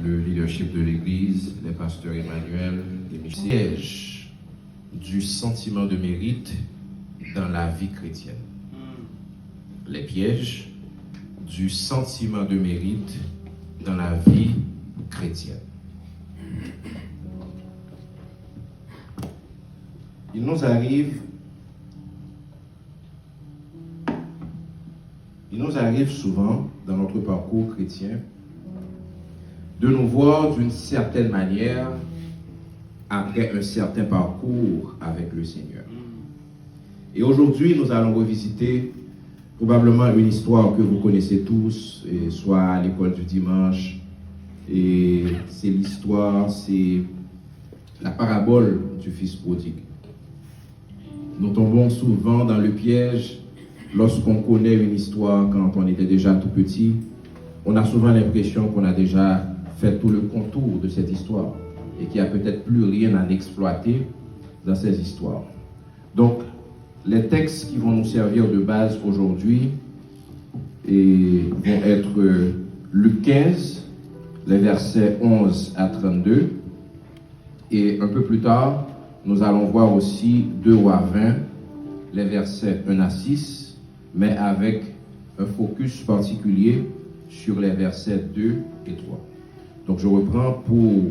Le leadership de l'Église, les pasteurs Emmanuel, les sièges du sentiment de mérite dans la vie chrétienne. Les pièges du sentiment de mérite dans la vie chrétienne. Il nous arrive souvent dans notre parcours chrétien de nous voir d'une certaine manière après un certain parcours avec le Seigneur. Et aujourd'hui, nous allons revisiter probablement une histoire que vous connaissez tous, soit à l'école du dimanche, et c'est la parabole du Fils prodigue. Nous tombons souvent dans le piège lorsqu'on connaît une histoire quand on était déjà tout petit. On a souvent l'impression qu'on a déjà fait tout le contour de cette histoire et qu'il n'y a peut-être plus rien à exploiter dans ces histoires. Donc, les textes qui vont nous servir de base aujourd'hui vont être Luc 15, les versets 11 à 32, et un peu plus tard, nous allons voir aussi 2 à 20, les versets 1 à 6, mais avec un focus particulier sur les versets 2 et 3. Donc je reprends pour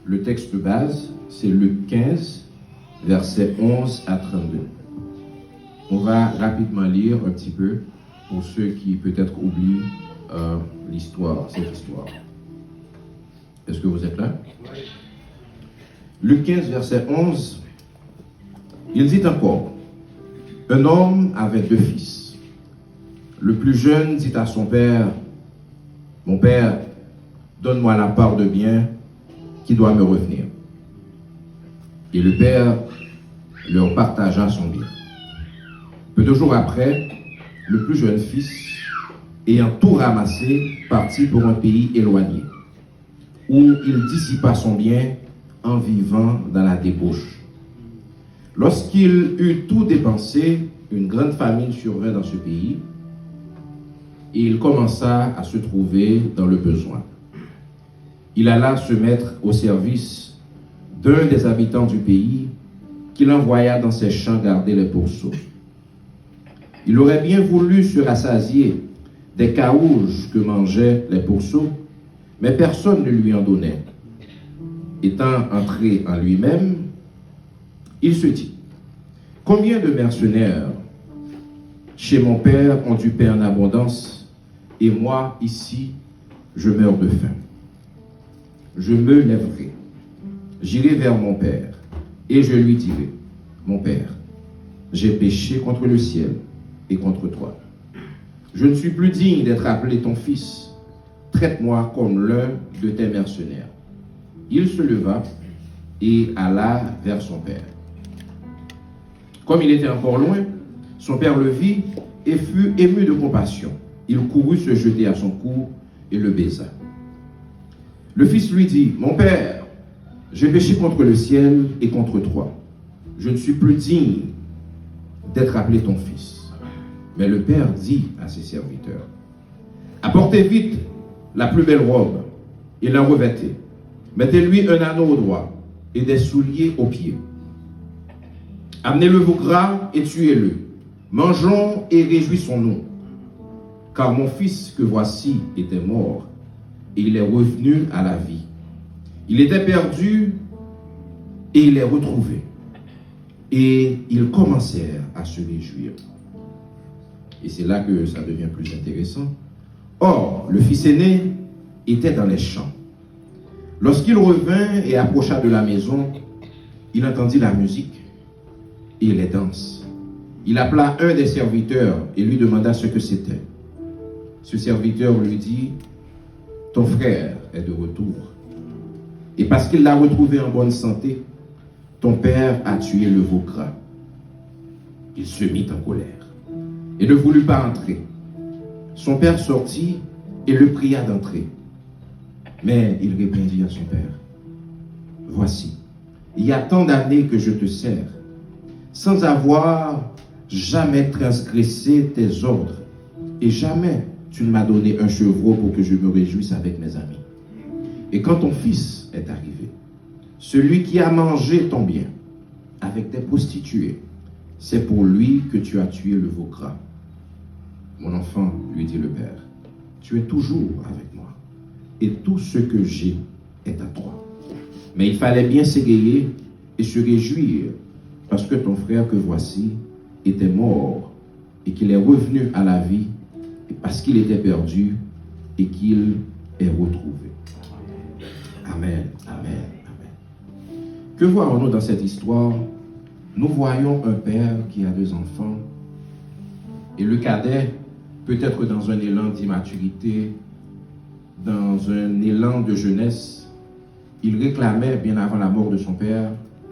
le texte de base, c'est Luc 15, versets 11 à 32. On va rapidement lire un petit peu pour ceux qui peut-être oublient cette histoire. Est-ce que vous êtes là? Oui. Luc 15, verset 11, il dit encore, « Un homme avait 2 fils. Le plus jeune dit à son père, « Mon père, donne-moi la part de bien qui doit me revenir. » Et le père leur partagea son bien. Peu de jours après, le plus jeune fils, ayant tout ramassé, partit pour un pays éloigné, où il dissipa son bien en vivant dans la débauche. Lorsqu'il eut tout dépensé, une grande famine survint dans ce pays, et il commença à se trouver dans le besoin. Il alla se mettre au service d'un des habitants du pays, qu'il envoya dans ses champs garder les pourceaux. Il aurait bien voulu se rassasier des carouges que mangeaient les pourceaux, mais personne ne lui en donnait. Étant entré en lui-même, il se dit, « Combien de mercenaires chez mon père ont du pain en abondance, et moi, ici, je meurs de faim. Je me lèverai, j'irai vers mon père, et je lui dirai, « Mon père, j'ai péché contre le ciel et contre toi. Je ne suis plus digne d'être appelé ton fils. Traite-moi comme l'un de tes mercenaires. » Il se leva et alla vers son père. Comme il était encore loin, son père le vit et fut ému de compassion. Il courut se jeter à son cou et le baisa. Le fils lui dit, « Mon père, j'ai péché contre le ciel et contre toi. Je ne suis plus digne d'être appelé ton fils. » Mais le père dit à ses serviteurs, « Apportez vite la plus belle robe et la revêtez. Mettez-lui un anneau au doigt et des souliers aux pieds. Amenez le veau gras et tuez-le. Mangeons et réjouissons-nous. Car mon fils que voici était mort et il est revenu à la vie. Il était perdu et il est retrouvé. » Et ils commencèrent à se réjouir. Et c'est là que ça devient plus intéressant. Or, le fils aîné était dans les champs. Lorsqu'il revint et approcha de la maison, il entendit la musique et les danses. Il appela un des serviteurs et lui demanda ce que c'était. Ce serviteur lui dit, « Ton frère est de retour. Et parce qu'il l'a retrouvé en bonne santé, ton père a tué le veau gras. » Il se mit en colère et ne voulut pas entrer. Son père sortit et le pria d'entrer. Mais il répondit à son père, « Voici, il y a tant d'années que je te sers, sans avoir jamais transgressé tes ordres, et jamais tu ne m'as donné un chevreau pour que je me réjouisse avec mes amis. Et quand ton fils est arrivé, celui qui a mangé ton bien avec des prostituées, c'est pour lui que tu as tué le veau gras. Mon enfant, lui dit le père, tu es toujours avec moi, et tout ce que j'ai est à toi. Mais il fallait bien s'égayer et se réjouir, parce que ton frère que voici était mort, et qu'il est revenu à la vie, et parce qu'il était perdu, et qu'il est retrouvé. Amen, amen, amen. Que voyons-nous dans cette histoire? Nous voyons un père qui a 2 enfants, et le cadet, peut-être dans un élan d'immaturité, dans un élan de jeunesse, il réclamait, bien avant la mort de son père,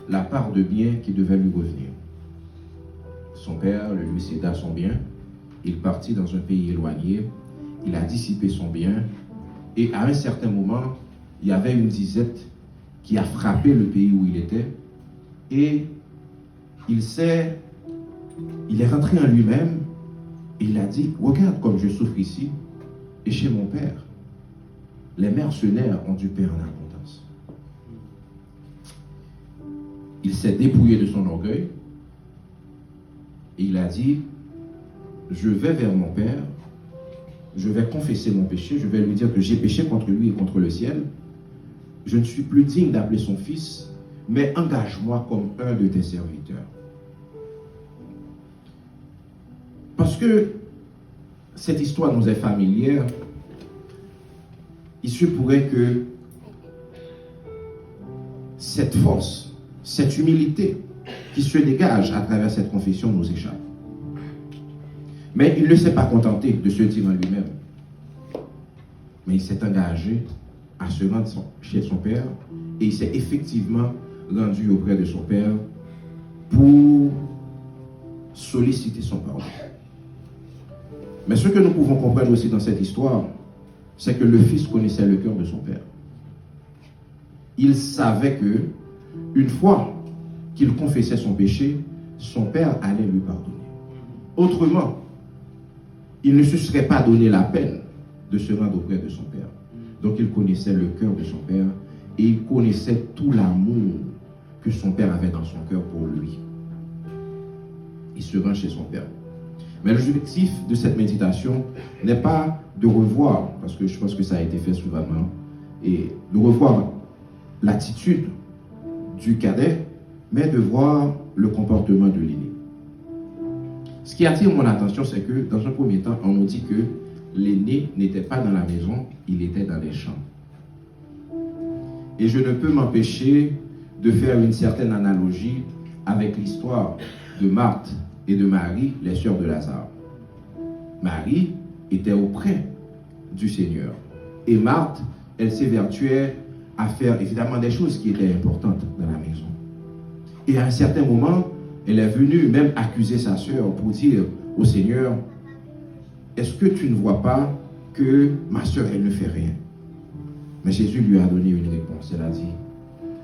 la part de bien qui devait lui revenir. Son père lui céda son bien, il partit dans un pays éloigné, il a dissipé son bien, et à un certain moment, il y avait une disette qui a frappé le pays où il était, et il est rentré en lui-même, et il a dit, regarde comme je souffre ici, et chez mon père, les mercenaires ont du pain en abondance. Il s'est dépouillé de son orgueil, et il a dit, je vais vers mon père, je vais confesser mon péché, je vais lui dire que j'ai péché contre lui et contre le ciel, je ne suis plus digne d'appeler son fils, mais engage-moi comme un de tes serviteurs. Parce que cette histoire nous est familière, il se pourrait que cette force, cette humilité qui se dégage à travers cette confession nous échappe. Mais il ne s'est pas contenté de se dire en lui-même, mais il s'est engagé à se rendre chez son père, et il s'est effectivement rendu auprès de son père pour solliciter son pardon. Mais ce que nous pouvons comprendre aussi dans cette histoire, c'est que le fils connaissait le cœur de son père. Il savait que, une fois qu'il confessait son péché, son père allait lui pardonner. Autrement, il ne se serait pas donné la peine de se rendre auprès de son père. Donc il connaissait le cœur de son père, et il connaissait tout l'amour que son père avait dans son cœur pour lui. Il se rend chez son père. Mais l'objectif de cette méditation n'est pas de revoir, parce que je pense que ça a été fait souvent, et de revoir l'attitude du cadet, mais de voir le comportement de l'aîné. Ce qui attire mon attention, c'est que dans un premier temps, on nous dit que l'aîné n'était pas dans la maison, il était dans les champs. Et je ne peux m'empêcher de faire une certaine analogie avec l'histoire de Marthe et de Marie, les sœurs de Lazare. Marie était auprès du Seigneur. Et Marthe, elle s'évertuait à faire évidemment des choses qui étaient importantes dans la maison. Et à un certain moment, elle est venue même accuser sa sœur pour dire au Seigneur, est-ce que tu ne vois pas que ma sœur, elle ne fait rien? Mais Jésus lui a donné une réponse. Elle a dit,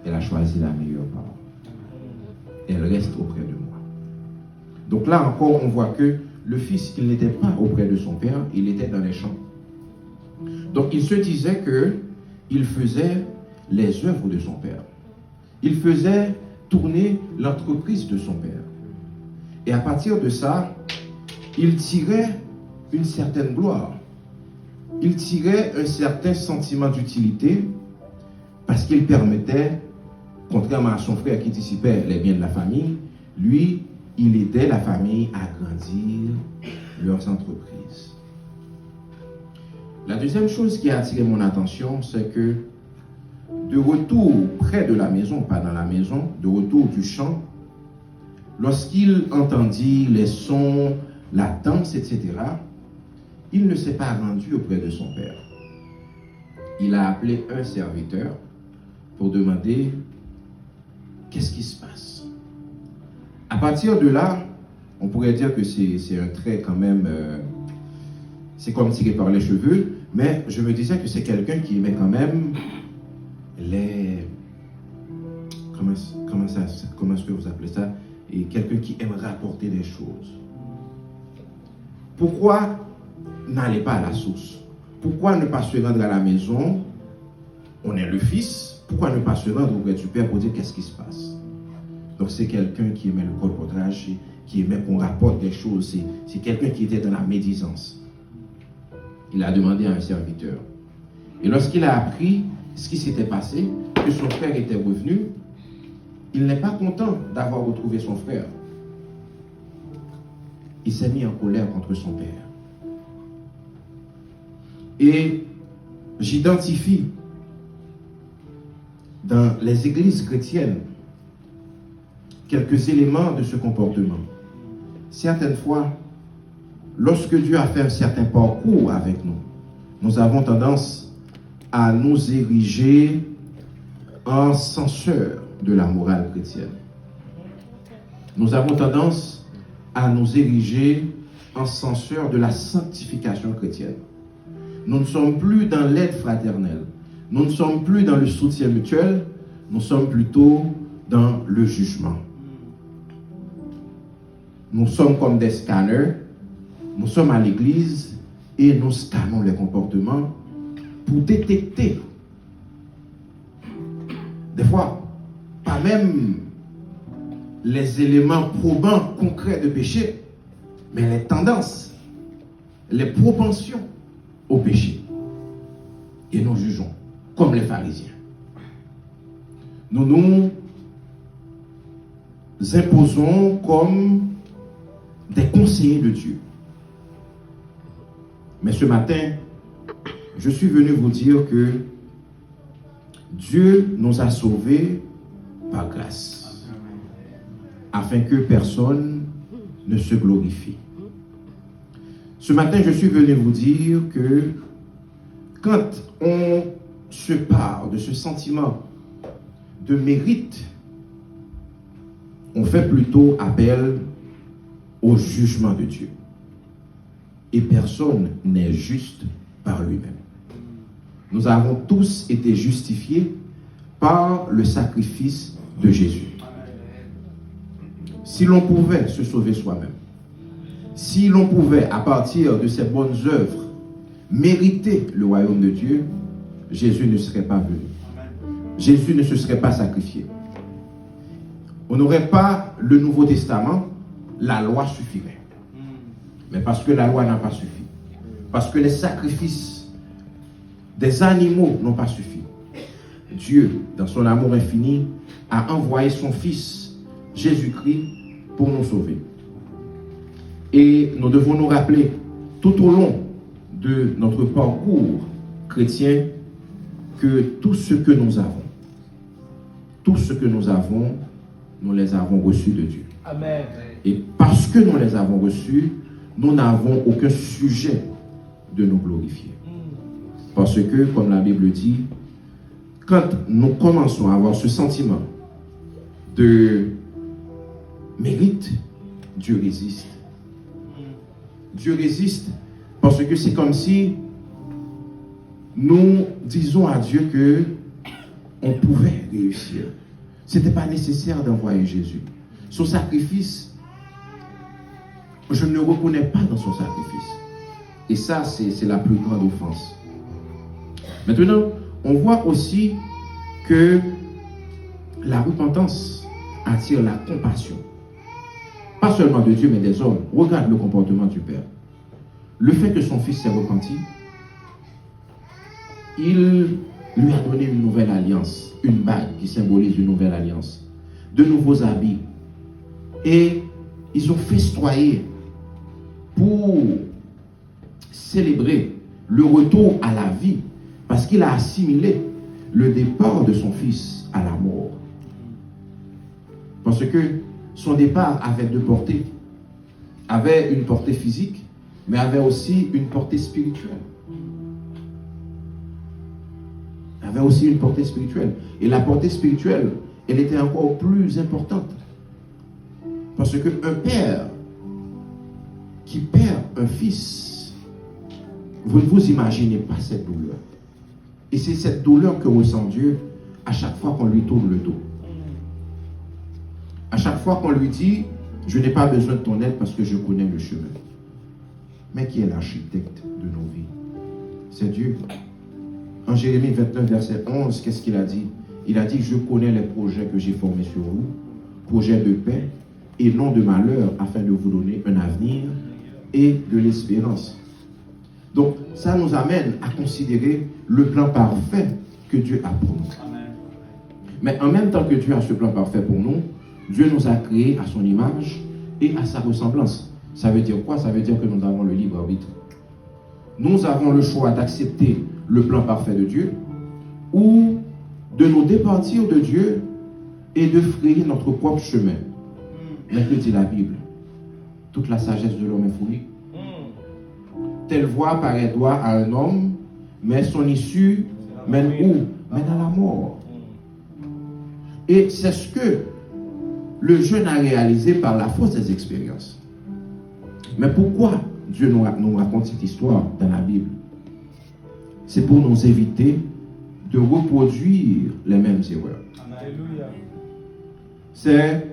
elle a choisi la meilleure part. Elle reste auprès de moi. Donc là encore, on voit que le fils, il n'était pas auprès de son père, il était dans les champs. Donc il se disait qu'il faisait les œuvres de son père. Il faisait tourner l'entreprise de son père. Et à partir de ça, il tirait une certaine gloire. Il tirait un certain sentiment d'utilité parce qu'il permettait, contrairement à son frère qui dissipait les biens de la famille, lui, il aidait la famille à grandir leurs entreprises. La deuxième chose qui a attiré mon attention, c'est que de retour près de la maison, pas dans la maison, de retour du champ, lorsqu'il entendit les sons, la danse, etc., il ne s'est pas rendu auprès de son père. Il a appelé un serviteur pour demander qu'est-ce qui se passe. À partir de là, on pourrait dire que c'est un trait quand même, c'est comme tiré par les cheveux, mais je me disais que c'est quelqu'un qui aimait quand même les... Comment est-ce que vous appelez ça? Et quelqu'un qui aime rapporter des choses. Pourquoi n'allez pas à la source? Pourquoi ne pas se rendre à la maison? On est le fils. Pourquoi ne pas se rendre auprès du Père pour dire qu'est-ce qui se passe? Donc c'est quelqu'un qui aimait le colportage, qui aimait qu'on rapporte des choses. C'est quelqu'un qui était dans la médisance. Il a demandé à un serviteur. Et lorsqu'il a appris ce qui s'était passé, que son frère était revenu, il n'est pas content d'avoir retrouvé son frère. Il s'est mis en colère contre son père. Et j'identifie dans les églises chrétiennes quelques éléments de ce comportement. Certaines fois, lorsque Dieu a fait un certain parcours avec nous, nous avons tendance à nous ériger en censeurs de la morale chrétienne. Nous avons tendance à nous ériger en censeurs de la sanctification chrétienne. Nous ne sommes plus dans l'aide fraternelle. Nous ne sommes plus dans le soutien mutuel. Nous sommes plutôt dans le jugement. Nous sommes comme des scanners. Nous sommes à l'église et nous scannons les comportements pour détecter, des fois, pas même les éléments probants concrets de péché, mais les tendances, les propensions au péché. Et nous jugeons, comme les pharisiens. Nous nous imposons comme des conseillers de Dieu. Mais ce matin, je suis venu vous dire que Dieu nous a sauvés par grâce, afin que personne ne se glorifie. Ce matin, je suis venu vous dire que quand on se parle de ce sentiment de mérite, on fait plutôt appel au jugement de Dieu. Et personne n'est juste par lui-même. Nous avons tous été justifiés par le sacrifice de Jésus. Si l'on pouvait se sauver soi-même, si l'on pouvait, à partir de ses bonnes œuvres, mériter le royaume de Dieu, Jésus ne serait pas venu. Jésus ne se serait pas sacrifié. On n'aurait pas le Nouveau Testament, la loi suffirait. Mais parce que la loi n'a pas suffi, parce que les sacrifices des animaux n'ont pas suffi, Dieu, dans son amour infini, a envoyé son Fils, Jésus-Christ, pour nous sauver. Et nous devons nous rappeler, tout au long de notre parcours chrétien, que tout ce que nous avons, nous les avons reçus de Dieu. Amen. Et parce que nous les avons reçus, nous n'avons aucun sujet de nous glorifier. Parce que, comme la Bible dit, quand nous commençons à avoir ce sentiment de mérite, Dieu résiste. Dieu résiste parce que c'est comme si nous disons à Dieu que on pouvait réussir. Ce n'était pas nécessaire d'envoyer Jésus. Son sacrifice, je ne le reconnais pas dans son sacrifice. Et ça, c'est la plus grande offense. Maintenant, on voit aussi que la repentance attire la compassion. Pas seulement de Dieu, mais des hommes. Regarde le comportement du Père. Le fait que son fils s'est repenti, il lui a donné une nouvelle alliance, une bague qui symbolise une nouvelle alliance, de nouveaux habits. Et ils ont festoyé pour célébrer le retour à la vie, parce qu'il a assimilé le départ de son fils à la mort. Parce que son départ avait deux portées. Avait une portée physique, mais avait aussi une portée spirituelle. Avait aussi une portée spirituelle. Et la portée spirituelle, elle était encore plus importante. Parce qu'un père qui perd un fils, vous ne vous imaginez pas cette douleur. Et c'est cette douleur que ressent Dieu à chaque fois qu'on lui tourne le dos. À chaque fois qu'on lui dit, je n'ai pas besoin de ton aide parce que je connais le chemin. mais qui est l'architecte de nos vies. C'est Dieu. En Jérémie 29, verset 11, qu'est-ce qu'il a dit? Il a dit, je connais les projets que j'ai formés sur vous, projets de paix et non de malheur, afin de vous donner un avenir et de l'espérance. Donc, ça nous amène à considérer le plan parfait que Dieu a pour nous. Mais en même temps que Dieu a ce plan parfait pour nous, Dieu nous a créés à son image et à sa ressemblance. Ça veut dire quoi? Ça veut dire que nous avons le libre arbitre. Nous avons le choix d'accepter le plan parfait de Dieu ou de nous départir de Dieu et de frayer notre propre chemin. Mais que dit la Bible? Toute la sagesse de l'homme est folie. Telle voie paraît droit à un homme, mais son issue mène où? Mène à la mort. Et c'est ce que le jeune a réalisé par la force des expériences. Mais pourquoi Dieu nous raconte cette histoire dans la Bible? C'est pour nous éviter de reproduire les mêmes erreurs. C'est,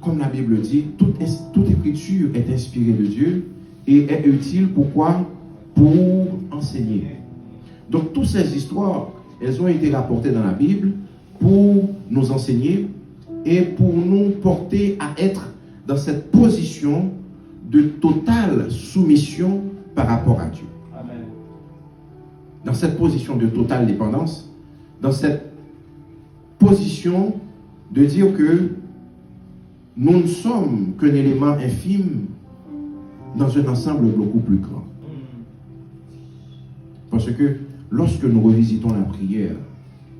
comme la Bible dit, toute écriture est inspirée de Dieu et est utile pourquoi? Pour enseigner. Donc toutes ces histoires, elles ont été rapportées dans la Bible pour nous enseigner et pour nous porter à être dans cette position de totale soumission par rapport à Dieu. Amen. Dans cette position de totale dépendance, dans cette position de dire que nous ne sommes qu'un élément infime dans un ensemble beaucoup plus grand. Parce que lorsque nous revisitons la prière,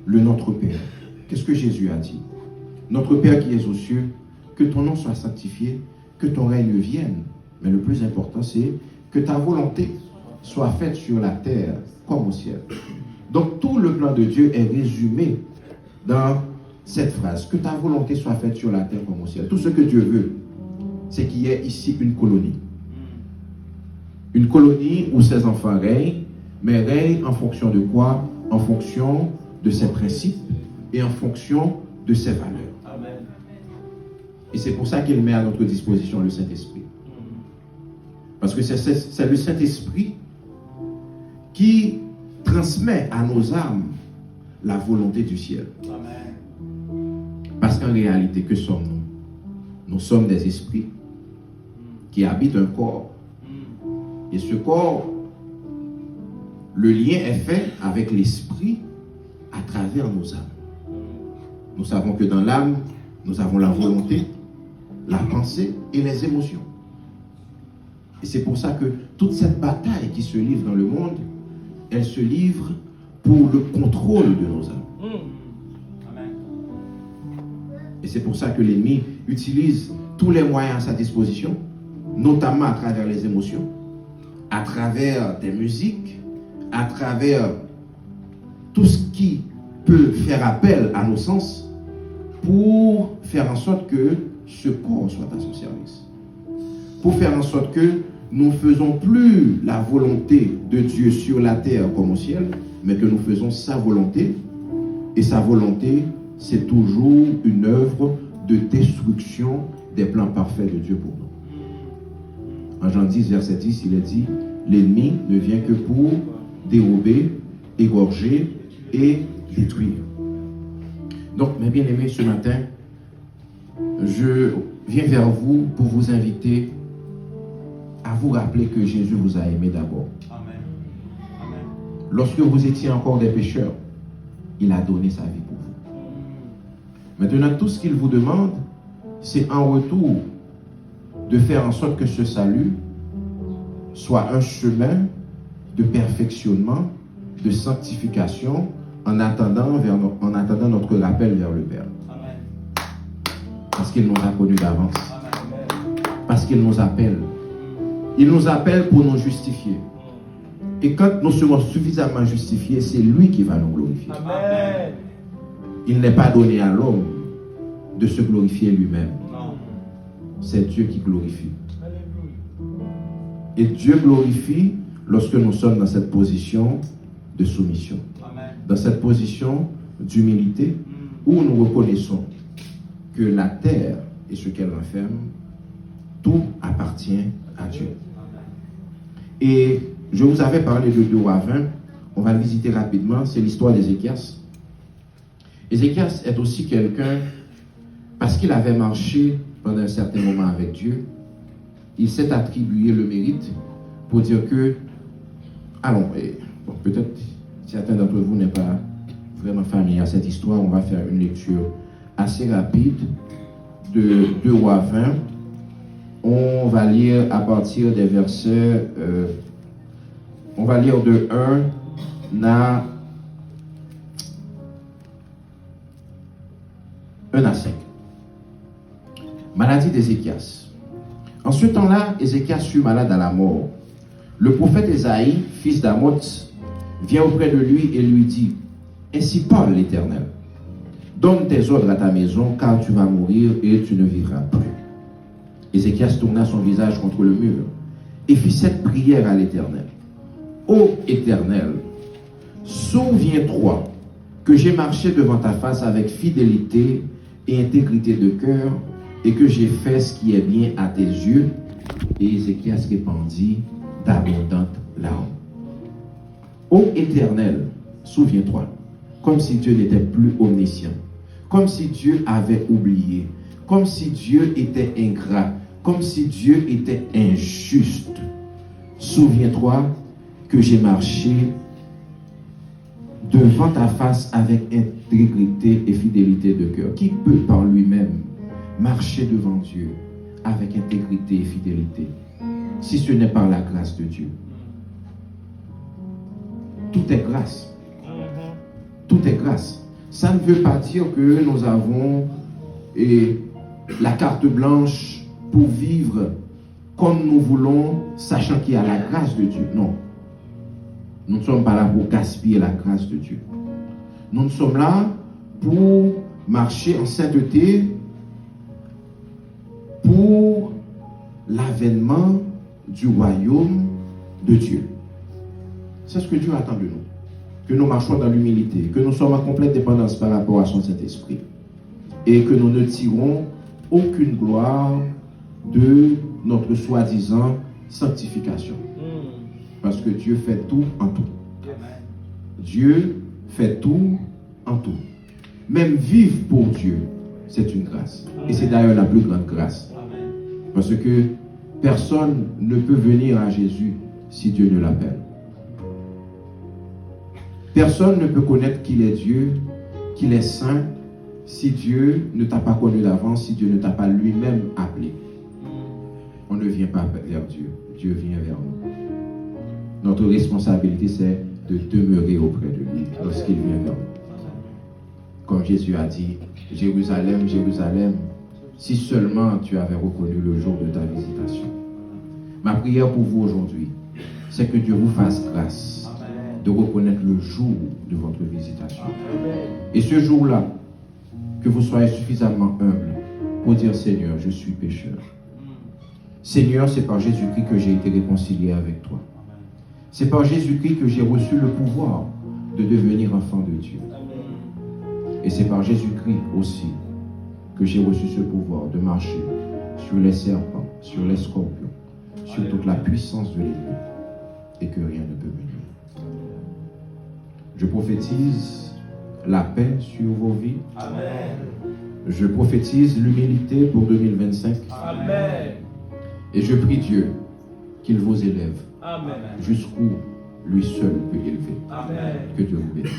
le Notre Père, qu'est-ce que Jésus a dit? Notre Père qui es aux cieux, que ton nom soit sanctifié, que ton règne vienne. Mais le plus important, c'est que ta volonté soit faite sur la terre comme au ciel. Donc tout le plan de Dieu est résumé dans cette phrase, que ta volonté soit faite sur la terre comme au ciel. Tout ce que Dieu veut, c'est qu'il y ait ici une colonie. Une colonie où ses enfants règnent, mais règnent en fonction de quoi? En fonction de ses principes et en fonction de ses valeurs. Amen. Et c'est pour ça qu'il met à notre disposition le Saint-Esprit. Parce que c'est le Saint-Esprit qui transmet à nos âmes la volonté du ciel. Amen. Parce qu'en réalité, que sommes-nous? Nous sommes des esprits qui habitent un corps. Et ce corps, le lien est fait avec l'esprit à travers nos âmes. Nous savons que dans l'âme, nous avons la volonté, la pensée et les émotions. Et c'est pour ça que toute cette bataille qui se livre dans le monde, elle se livre pour le contrôle de nos âmes. Amen. Et c'est pour ça que l'ennemi utilise tous les moyens à sa disposition, notamment à travers les émotions, à travers des musiques, à travers tout ce qui peut faire appel à nos sens pour faire en sorte que ce corps soit à son service. Pour faire en sorte que nous ne faisons plus la volonté de Dieu sur la terre comme au ciel, mais que nous faisons sa volonté. Et sa volonté, c'est toujours une œuvre de destruction des plans parfaits de Dieu pour nous. En Jean 10, verset 10, il est dit, l'ennemi ne vient que pour dérober, égorger et détruire. Donc, mes bien-aimés, ce matin, je viens vers vous pour vous inviter à vous rappeler que Jésus vous a aimé d'abord. Amen. Amen. Lorsque vous étiez encore des pécheurs, il a donné sa vie pour vous. Maintenant, tout ce qu'il vous demande, c'est en retour de faire en sorte que ce salut soit un chemin de perfectionnement, de sanctification, en attendant notre rappel vers le Père. Amen. Parce qu'il nous a connus d'avance. Parce qu'il nous appelle. Il nous appelle pour nous justifier. Et quand nous serons suffisamment justifiés, c'est lui qui va nous glorifier. Amen. Il n'est pas donné à l'homme de se glorifier lui-même. C'est Dieu qui glorifie. Et Dieu glorifie lorsque nous sommes dans cette position de soumission. Amen. Dans cette position d'humilité où nous reconnaissons que la terre et ce qu'elle renferme, tout appartient à Dieu. Et je vous avais parlé de 2 Rois 20. On va le visiter rapidement. C'est l'histoire d'Ézéchias. Ézéchias est aussi quelqu'un, parce qu'il avait marché pendant un certain moment avec Dieu, il s'est attribué le mérite pour dire que, allons, bon, peut-être certains d'entre vous n'est pas vraiment familier à cette histoire, on va faire une lecture assez rapide de 2 Rois 20. On va lire à partir des versets, on va lire de 1 à 5. Maladie d'Ézéchias. En ce temps-là, Ézéchias fut malade à la mort. Le prophète Ésaïe, fils d'Amoz, vient auprès de lui et lui dit: Ainsi parle l'Éternel. Donne tes ordres à ta maison, car tu vas mourir et tu ne vivras plus. Ézéchias tourna son visage contre le mur et fit cette prière à l'Éternel. Ô Éternel, souviens-toi que j'ai marché devant ta face avec fidélité et intégrité de cœur, et que j'ai fait ce qui est bien à tes yeux. Et Ézéchias répandit d'abondantes larmes. Ô Éternel, souviens-toi, comme si Dieu n'était plus omniscient, comme si Dieu avait oublié, comme si Dieu était ingrat, comme si Dieu était injuste. Souviens-toi que j'ai marché devant ta face avec intégrité et fidélité de cœur. Qui peut par lui-même marcher devant Dieu avec intégrité et fidélité, si ce n'est par la grâce de Dieu? Tout est grâce. Tout est grâce. Ça ne veut pas dire que nous avons la carte blanche pour vivre comme nous voulons, sachant qu'il y a la grâce de Dieu. Non. Nous ne sommes pas là pour gaspiller la grâce de Dieu. Nous sommes là pour marcher en sainteté, pour l'avènement du royaume de Dieu. C'est ce que Dieu attend de nous. Que nous marchons dans l'humilité, que nous sommes en complète dépendance par rapport à son Saint-Esprit, et que nous ne tirons aucune gloire de notre soi-disant sanctification. Parce que Dieu fait tout en tout. Dieu fait tout en tout. Même vivre pour Dieu, c'est une grâce. Et c'est d'ailleurs la plus grande grâce. Parce que personne ne peut venir à Jésus si Dieu ne l'appelle. Personne ne peut connaître qu'il est Dieu, qu'il est saint, si Dieu ne t'a pas connu d'avance, si Dieu ne t'a pas lui-même appelé. On ne vient pas vers Dieu, Dieu vient vers nous. Notre responsabilité, c'est de demeurer auprès de lui lorsqu'il vient vers nous. Comme Jésus a dit, Jérusalem, Jérusalem, si seulement tu avais reconnu le jour de ta visitation. Ma prière pour vous aujourd'hui, c'est que Dieu vous fasse grâce de reconnaître le jour de votre visitation. Et ce jour-là, que vous soyez suffisamment humble pour dire: Seigneur, je suis pécheur. Seigneur, c'est par Jésus-Christ que j'ai été réconcilié avec toi. C'est par Jésus-Christ que j'ai reçu le pouvoir de devenir enfant de Dieu. Et c'est par Jésus-Christ aussi que j'ai reçu ce pouvoir de marcher sur les serpents, sur les scorpions, sur toute la puissance de l'ennemi, et que rien ne peut me nuire. Je prophétise la paix sur vos vies. Amen. Je prophétise l'humilité pour 2025. Amen. Et je prie Dieu qu'il vous élève. Amen. Jusqu'où lui seul peut élever. Amen. Que Dieu vous bénisse.